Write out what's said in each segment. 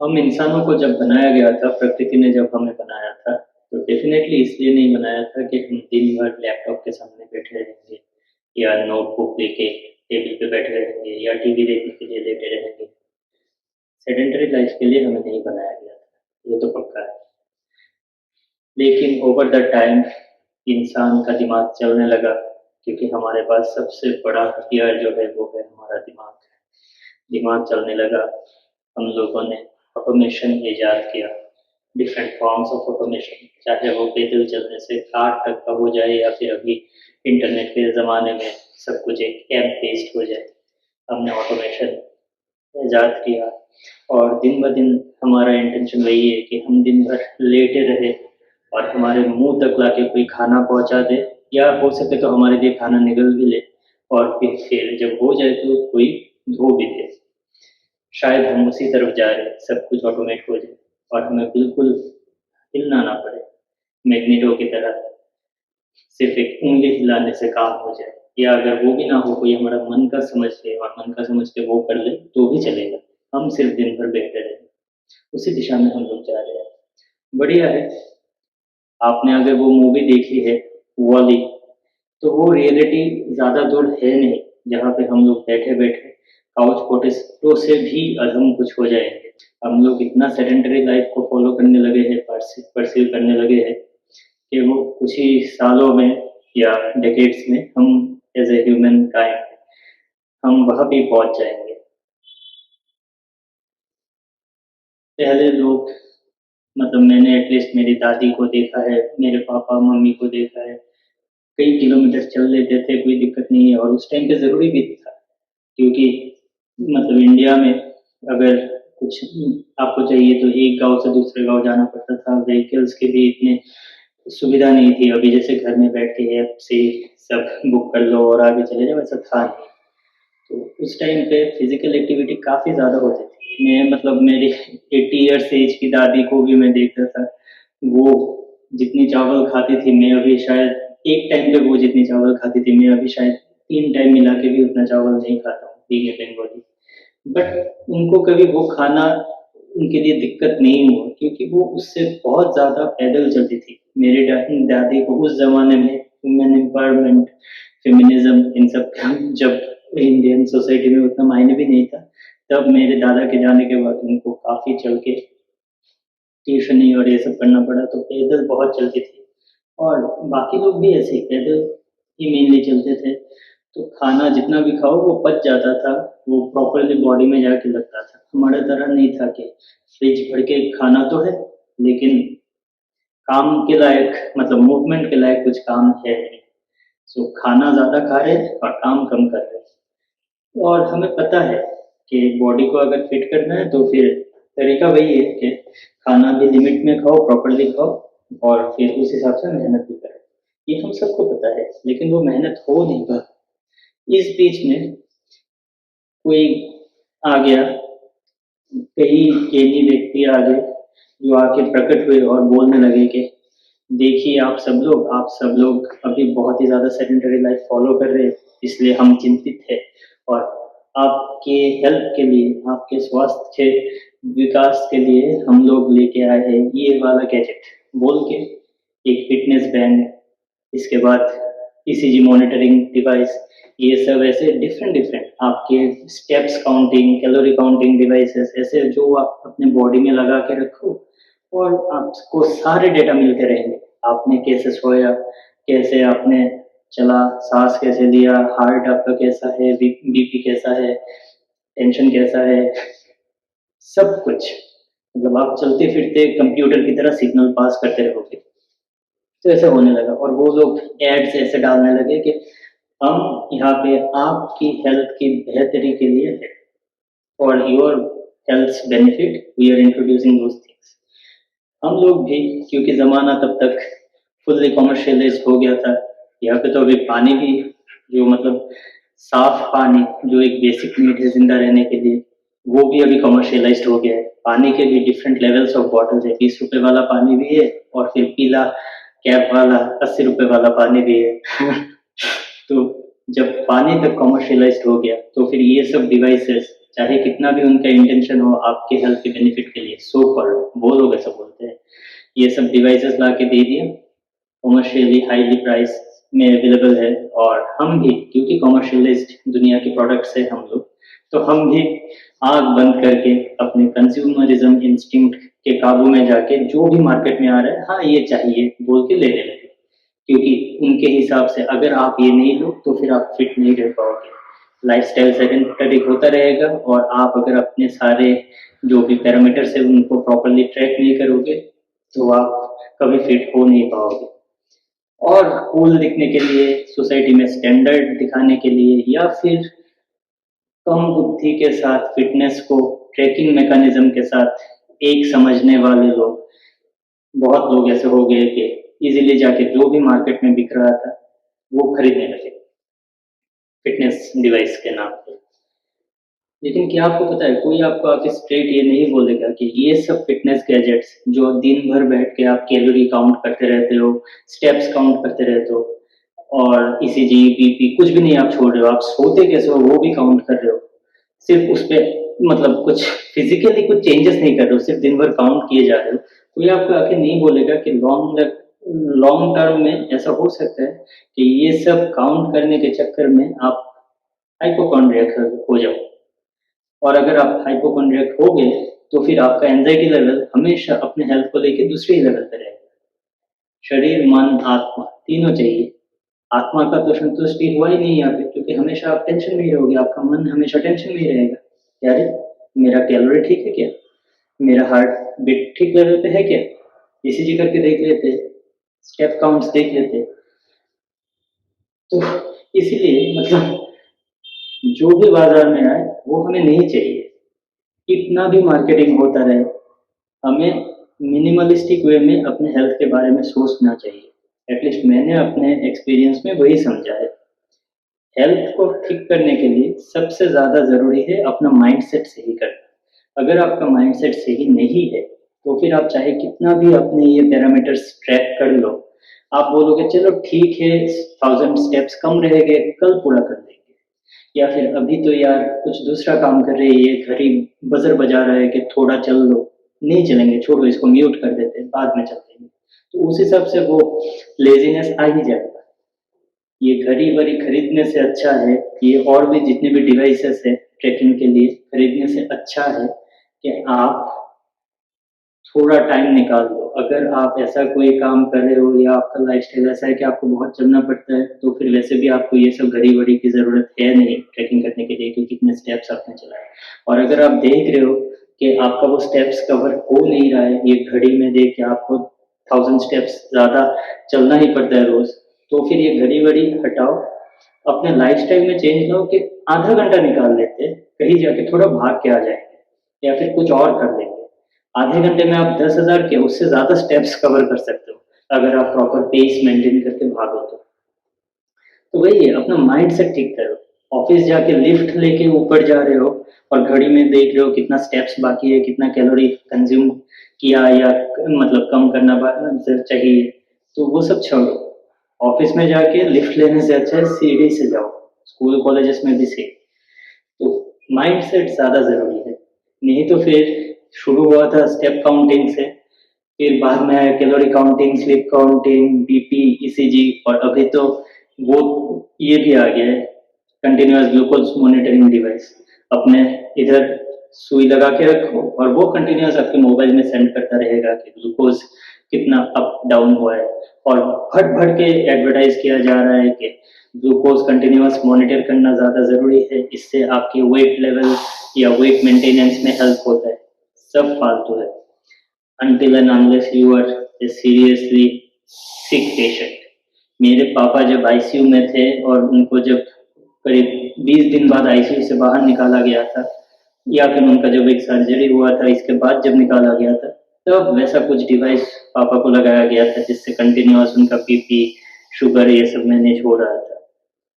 हम इंसानों को जब बनाया गया था, प्रकृति ने जब हमें बनाया था, तो डेफ़िनेटली इसलिए नहीं बनाया था कि हम दिन भर लैपटॉप के सामने बैठे रहेंगे या नोटबुक लेके टेबल पे बैठे रहेंगे या टीवी देखने के लिए लेटे रहेंगे। सेडेंटरी लाइफ़ के लिए हमें नहीं बनाया गया था, ये तो पक्का है। लेकिन ओवर द टाइम इंसान का दिमाग चलने लगा क्योंकि हमारे पास सबसे बड़ा हथियार जो है वो है हमारा दिमाग। दिमाग चलने लगा, हम लोगों ने ऑटोमेशन ईजाद किया, डिफरेंट फॉर्म्स ऑफ ऑटोमेशन, चाहे वो पैदल चलने से कार तक का हो जाए या फिर अभी इंटरनेट के ज़माने में सब कुछ एक ऐप बेस्ड हो जाए। हमने ऑटोमेशन ईजाद किया और दिन ब दिन हमारा इंटेंशन वही है कि हम दिन भर लेटे रहे और हमारे मुंह तक लाके कोई खाना पहुंचा दे या हो सके तो हमारे लिए खाना निगल भी ले और फिर जब हो जाए तो कोई धो भी दे। शायद हम उसी तरफ जा रहे हैं, सब कुछ ऑटोमेट हो जाए और हमें बिल्कुल हिलना ना पड़े, मैग्नेटो की तरह सिर्फ एक उँगली हिलाने से काम हो जाए या अगर वो भी ना हो, कोई हमारा मन का समझ ले और मन का समझ के वो कर ले तो भी चलेगा। हम सिर्फ दिन भर बैठे रहें, उसी दिशा में हम लोग जा रहे हैं। बढ़िया है। आपने अगर वो मूवी देखी है वॉली, तो वो रियलिटी ज़्यादा दूर है नहीं, जहाँ पे हम लोग बैठे-बैठे काउच पोटैटो से भी अधम कुछ हो जाएँगे। हम लोग इतना सेडेंटरी लाइफ़ को फ़ॉलो करने लगे हैं, परसीव करने लगे हैं कि वो कुछ ही सालों में या डेकेड्स में हम एज़ अ ह्यूमन काइंड हम वहाँ भी पहुँच जाएँगे। पहले लोग मतलब मैंने एटलीस्ट मेरी दादी को देखा है, मेरे पापा-मम्मी को देखा है, कई किलोमीटर चल लेते थे, कोई दिक्कत नहीं है और उस टाइम पे ज़रूरी भी था। क्योंकि मतलब इंडिया में अगर कुछ आपको चाहिए तो एक गाँव से दूसरे गाँव जाना पड़ता था, व्हीकल्स की भी इतनी सुविधा नहीं थी, अभी जैसे घर में बैठ के ऐप से सब बुक कर लो और आगे चले जाओ, वैसा था नहीं। तो उस टाइम पे फिज़िकल एक्टिविटी काफ़ी ज़्यादा होती थी। मैं मतलब मेरी 80 इयर्स एज की दादी को भी मैं देखता था, वो जितनी चावल खाती थी, मैं अभी शायद एक टाइम पे वो जितनी चावल खाती थी, मैं अभी शायद 3 टाइम मिला के भी उतना चावल नहीं खाता हूँ, बीइंग अ बंगाली। बट उनको कभी वो खाना उनके लिए दिक्कत नहीं हुआ क्योंकि वो उससे बहुत ज़्यादा पैदल चलती थी। मेरी दादी को उस ज़माने में वुमेन एम्पावरमेंट, फेमिनिज़्म इन सब का जब इंडियन सोसाइटी में उतना मायने भी नहीं था, तब मेरे दादा के जाने के बाद उनको काफ़ी चल के ट्यूशनी और ये सब करना पड़ा, तो पैदल बहुत चलती थी और बाकी लोग भी ऐसे ही पैदल ही मेनली चलते थे। तो खाना जितना भी खाओ वो पच जाता था, वो प्रॉपर्ली बॉडी में जाके लगता था। हमारे तरह नहीं था कि फ्रिज भर के खाना तो है, लेकिन काम के लायक मतलब मूवमेंट के लायक कुछ काम है नहीं। सो खाना ज़्यादा खा रहे हैं और काम कम कर रहे हैं। और हमें पता है कि बॉडी को अगर फिट करना है तो फिर तरीका वही है कि खाना भी लिमिट में खाओ, प्रॉपर्ली खाओ और फिर उस हिसाब से मेहनत भी करें। ये हम सबको पता है, लेकिन वो मेहनत हो नहीं पाती। इस बीच में कोई आ गया, कई ज्ञानी व्यक्ति आ गए, जो आके प्रकट हुए और बोलने लगे कि देखिए आप सब लोग अभी बहुत ही ज़्यादा सेडेंटरी लाइफ फ़ॉलो कर रहे हैं, इसलिए हम चिंतित हैं और आपके हेल्थ के लिए, आपके स्वास्थ्य के विकास के लिए हम लोग लेके आए हैं ये वाला गैजेट, बोल के एक फिटनेस बैंड, इसके बाद ईसीजी मॉनिटरिंग डिवाइस, ये सब ऐसे डिफरेंट आपके steps counting, calorie counting devices ऐसे जो आप अपने बॉडी में लगा के रखो और आपको सारे डेटा मिलते रहेंगे। आपने कैसे सोया, कैसे आपने चला, साँस कैसे लिया, हार्ट आपका कैसा है, बीपी कैसा है, टेंशन कैसा है, सब कुछ। मतलब आप चलते-फिरते कंप्यूटर की तरह सिग्नल पास करते रहोगे। तो ऐसा होने लगा और वो लोग एड्स ऐसे डालने लगे कि हम यहाँ पे आपकी हेल्थ की बेहतरी के लिए है for your health benefit we are introducing those things. हम लोग भी क्योंकि ज़माना तब तक फुल्ली कमर्शियलाइज़ हो गया था, यहाँ पे तो अभी पानी भी जो मतलब साफ पानी जो एक बेसिक नीड है ज़िंदा रहने के लिए, वो भी अभी कमर्शियलाइज़्ड हो गया है। पानी के भी डिफरेंट लेवल्स ऑफ बॉटल्स है, ₹20 वाला पानी भी है और फिर पीला कैप वाला ₹80 वाला पानी भी है। तो जब पानी तक कमर्शियलाइज़्ड हो गया, तो फिर ये सब डिवाइसेज़ चाहे कितना भी उनका इंटेंशन हो आपके हेल्थ के बेनिफिट के लिए, सो कॉल्ड वो लोग ऐसा बोलते हैं। ये सब डिवाइसेस ला के दे दिया, कॉमर्शियली हाईली प्राइस में अवेलेबल है, और हम भी क्योंकि कॉमर्शियलाइज्ड दुनिया के प्रोडक्ट्स है हम लोग, तो हम भी आँख बंद करके अपने कंज्यूमरिज्म इंस्टिंक्ट के काबू में जाके जो भी मार्केट में आ रहा है, हाँ ये चाहिए बोल के लेने लगे। क्योंकि उनके हिसाब से अगर आप ये नहीं लो तो फिर आप फिट नहीं रह पाओगे, लाइफस्टाइल सेडेंटरी होता रहेगा, और आप अगर अपने सारे जो भी पैरामीटर्स है उनको प्रॉपर्ली ट्रैक नहीं करोगे तो आप कभी फिट हो नहीं पाओगे। और कूल दिखने के लिए, सोसाइटी में स्टैंडर्ड दिखाने के लिए, या फिर कम बुद्धि के साथ फिटनेस को ट्रैकिंग मैकेनिज्म के साथ एक समझने वाले लोग, बहुत लोग ऐसे हो गए कि इजीली जाके जो भी मार्केट में बिक रहा था वो खरीदने लगे फिटनेस डिवाइस के नाम पे। लेकिन क्या आपको पता है, कोई आपको आके स्ट्रेट ये नहीं बोलेगा कि ये सब फिटनेस गैजेट्स जो दिन भर बैठ के आप कैलोरी काउंट करते रहते हो, स्टेप्स काउंट करते रहते हो, और ईसीजी बीपी कुछ भी नहीं आप छोड़ रहे हो, आप सोते कैसे हो वो भी काउंट कर रहे हो, सिर्फ उस पे मतलब कुछ फिजिकली कुछ चेंजेस नहीं कर रहे हो, सिर्फ दिन भर काउंट किए जा रहे हो। कोई आपको आके नहीं बोलेगा कि लॉन्ग टर्म में ऐसा हो सकता है कि ये सब काउंट करने के चक्कर में आप हाइपोकॉन्ड्रियक हो जाओ, और अगर आप हाइपोकॉन्ड्रियक हो गए तो फिर आपका एंजाइटी लेवल हमेशा अपने हेल्थ को लेके दूसरे ही लेवल पे रहेगा। शरीर, मन, आत्मा तीनों चाहिए। आत्मा का तो संतुष्टि हुआ ही नहीं यहाँ पे, क्योंकि हमेशा आप टेंशन में ही रहोगे, आपका मन हमेशा टेंशन में ही रहेगा। यार मेरा कैलोरी ठीक है क्या, मेरा हार्ट बीट ठीक लेवल पे है क्या, ईसीजी करके देख लेते, स्टेप काउंट्स देख लेते। तो इसीलिए मतलब जो भी बाजार में आए वो हमें नहीं चाहिए। कितना भी मार्केटिंग होता रहे, हमें मिनिमलिस्टिक वे में अपने हेल्थ के बारे में सोचना चाहिए। एटलीस्ट मैंने अपने एक्सपीरियंस में वही समझा है। हेल्थ को ठीक करने के लिए सबसे ज़्यादा ज़रूरी है अपना माइंडसेट सही करना। अगर आपका माइंडसेट सही नहीं है तो फिर आप चाहे कितना भी अपने ये पैरामीटर्स ट्रैक कर लो, आप बोलोगे चलो ठीक है 1000 स्टेप्स कम रह गए, कल पूरा कर देंगे, या फिर अभी तो यार कुछ दूसरा काम कर रहे हैं, ये घड़ी बजर बजा रहा है कि थोड़ा चल लो, नहीं चलेंगे, छोड़ो इसको म्यूट कर देते हैं, बाद में चलते हैं। तो उस हिसाब से वो लेजीनेस आ ही जाएगा। ये घड़ी वड़ी खरीदने से अच्छा है, ये और भी जितने भी डिवाइसेस है ट्रैकिंग के लिए खरीदने से अच्छा है कि आप थोड़ा टाइम निकाल लो। अगर आप ऐसा कोई काम कर रहे हो या आपका लाइफस्टाइल ऐसा है कि आपको बहुत चलना पड़ता है, तो फिर वैसे भी आपको ये सब घड़ी वड़ी की ज़रूरत है नहीं ट्रैकिंग करने के लिए कि कितने स्टेप्स आपने चलाए। और अगर आप देख रहे हो कि आपका वो स्टेप्स कवर हो नहीं रहा है, ये घड़ी में देख के आपको 1000 स्टेप्स ज़्यादा चलना ही पड़ता है रोज़, तो फिर ये घड़ी वड़ी हटाओ, अपने लाइफस्टाइल में चेंज लाओ कि आधा घंटा निकाल लेते हैं, कहीं जाके थोड़ा भाग के आ जाएंगे या फिर कुछ और कर लेंगे। आधे घंटे में आप 10,000 के उससे ज़्यादा स्टेप्स कवर कर सकते हो, अगर आप प्रॉपर पेस मेंटेन करके भागो तो। तो वही है, अपना माइंड सेट ठीक करो। ऑफिस जाके लिफ्ट लेके ऊपर जा रहे हो और घड़ी में देख रहे हो कितना स्टेप्स बाकी है, कितना कैलोरी कंज्यूम किया या मतलब कम करना चाहिए, तो वो सब छोड़ो। ऑफिस में जाके लिफ्ट लेने से अच्छा है सीढ़ी से जाओ, स्कूल कॉलेजेस में भी सेम। तो माइंड सेट ज़्यादा ज़रूरी है, नहीं तो फिर शुरू हुआ था स्टेप काउंटिंग से, फिर बाद में आया calorie counting, sleep counting, BP, ECG, और अभी तो वो ये भी आ गया है कंटिन्यूअस ग्लूकोज मॉनिटरिंग डिवाइस। अपने इधर सुई लगा के रखो और वो कंटिन्यूअस आपके मोबाइल में सेंड करता रहेगा कि ग्लूकोज कितना अप डाउन हुआ है, और भर भर के एडवर्टाइज किया जा रहा है कि ग्लूकोज कंटिन्यूअस मॉनिटर करना ज़्यादा ज़रूरी है, इससे आपके वेट लेवल या वेट मेंटेनेंस में हेल्प होता है। सब फालतू है। until and unless you are a seriously sick patient। मेरे पापा जब आईसीयू में थे और उनको जब करीब 20 दिन बाद आईसीयू से बाहर निकाला गया था, या फिर उनका जब एक सर्जरी हुआ था इसके बाद जब निकाला गया था, तब वैसा कुछ डिवाइस पापा को लगाया गया था जिससे कंटिन्यूअस उनका बीपी, शुगर ये सब मैनेज हो रहा था।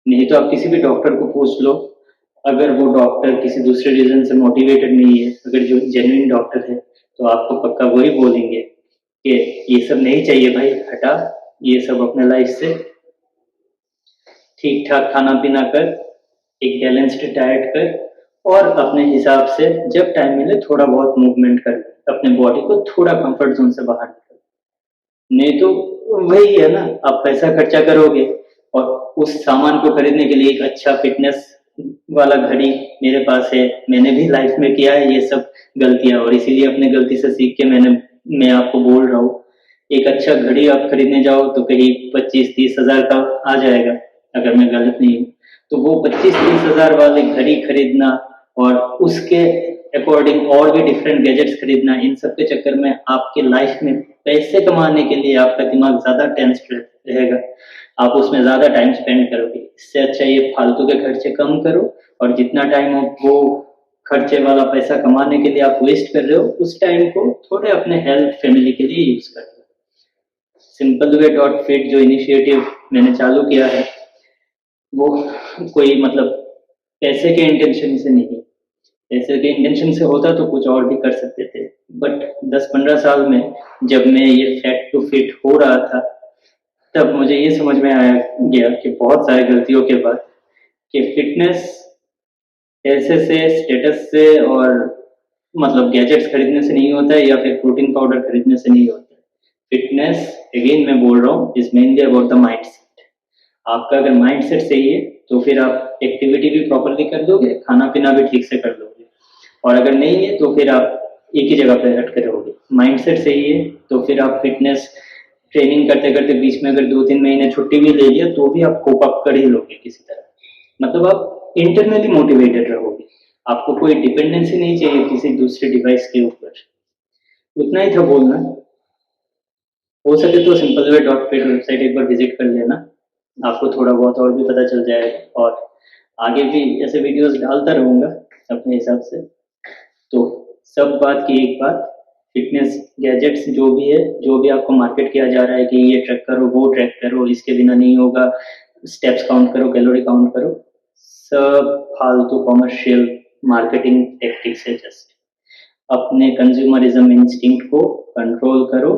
नहीं तो आप किसी भी डॉक्टर को पूछ लो, अगर वो डॉक्टर किसी दूसरे रीजन से मोटिवेटेड नहीं है, अगर जो जेन्युइन डॉक्टर है, तो आपको पक्का वही बोलेंगे कि ये सब नहीं चाहिए भाई, हटा ये सब अपने लाइफ से, ठीक ठाक खाना पीना कर, एक बैलेंस्ड डाइट कर, और अपने हिसाब से जब टाइम मिले थोड़ा बहुत मूवमेंट कर लें, अपने बॉडी को थोड़ा कंफर्ट जोन से बाहर निकालें। नहीं तो वही है ना, आप पैसा खर्चा करोगे और उस सामान को खरीदने के लिए एक अच्छा फिटनेस वाला घड़ी मेरे पास है, मैंने भी लाइफ में किया है ये सब गलतियां, और इसीलिए अपने गलती से सीख के मैं आपको बोल रहा हूँ। एक अच्छा घड़ी आप खरीदने जाओ तो कहीं 25-30 हजार का आ जाएगा, अगर मैं गलत नहीं हूँ। तो वो 25-30 हजार वाले घड़ी खरीदना और उसके अकॉर्डिंग और भी डिफरेंट गैजेट्स खरीदना, इन सब के चक्कर में आपके लाइफ में पैसे कमाने के लिए आपका दिमाग ज्यादा टेंस रहेगा, आप उसमें ज्यादा टाइम स्पेंड करोगे। इससे अच्छा ये फालतू के खर्चे कम करो, और जितना टाइम आप वो खर्चे वाला पैसा कमाने के लिए आप वेस्ट कर रहे हो, उस टाइम को थोड़े अपने हेल्थ फैमिली के लिए यूज कर लो। सिंपल वे डॉट फिट जो इनिशिएटिव मैंने चालू किया है, वो कोई मतलब पैसे के इंटेंशन से नहीं, पैसे के इंटेंशन से होता तो कुछ और भी कर सकते थे, बट 10-15 साल में जब मैं ये फैट टू फिट हो रहा था, तब मुझे ये समझ में आया गया कि बहुत सारी गलतियों के बाद कि फिटनेस पैसे से, स्टेटस से और मतलब गैजेट्स खरीदने से नहीं होता है, या फिर प्रोटीन पाउडर खरीदने से नहीं होता है। फिटनेस, अगेन मैं बोल रहा हूँ, is mainly about the mind set. आपका अगर माइंड सेट सही है तो फिर आप एक्टिविटी भी प्रॉपरली कर दोगे, खाना पीना भी ठीक से कर लोगे, और अगर नहीं है तो फिर आप एक ही जगह पे अटके रहोगे। माइंड सेट सही है तो फिर आप फिटनेस ट्रेनिंग करते करते बीच में अगर 2-3 महीने छुट्टी भी ले लिया तो भी आप कोप अप कर ही लोगे किसी तरह, मतलब आप इंटरनली मोटिवेटेड रहोगे, आपको कोई डिपेंडेंसी नहीं चाहिए किसी दूसरे डिवाइस के ऊपर। उतना ही था बोलना। हो सके तो simple way dot fit website एक बार विजिट कर लेना, आपको थोड़ा बहुत और भी पता चल जाएगा, और आगे भी ऐसे वीडियोस डालता रहूँगा अपने हिसाब से। तो सब बात की एक बात, फिटनेस गैजेट्स जो भी है, जो भी आपको मार्केट किया जा रहा है कि ये ट्रैक करो, वो ट्रैक करो, इसके बिना नहीं होगा, स्टेप्स काउंट करो, कैलोरी काउंट करो, सब फालतू कॉमर्शियल मार्केटिंग टेक्टिक्स है। जस्ट अपने कंज्यूमरिज्म इंस्टिंक्ट को कंट्रोल करो,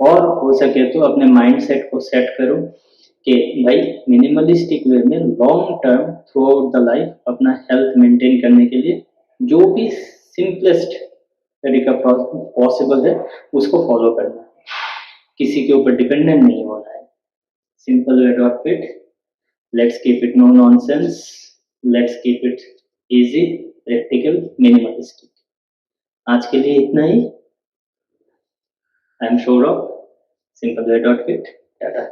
और हो सके तो अपने माइंडसेट को सेट करो कि भाई मिनिमलिस्टिक वे में long term through out the life अपना हेल्थ मेंटेन करने के लिए जो भी सिंपलेस्ट तरीका पॉसिबल है उसको फॉलो करना है, किसी के ऊपर डिपेंडेंट नहीं होना है। Simple way dot fit, let's keep it no nonsense, let's keep it easy, practical, minimalistic. आज के लिए इतना ही। I am sure of simple way dot fit. Tata.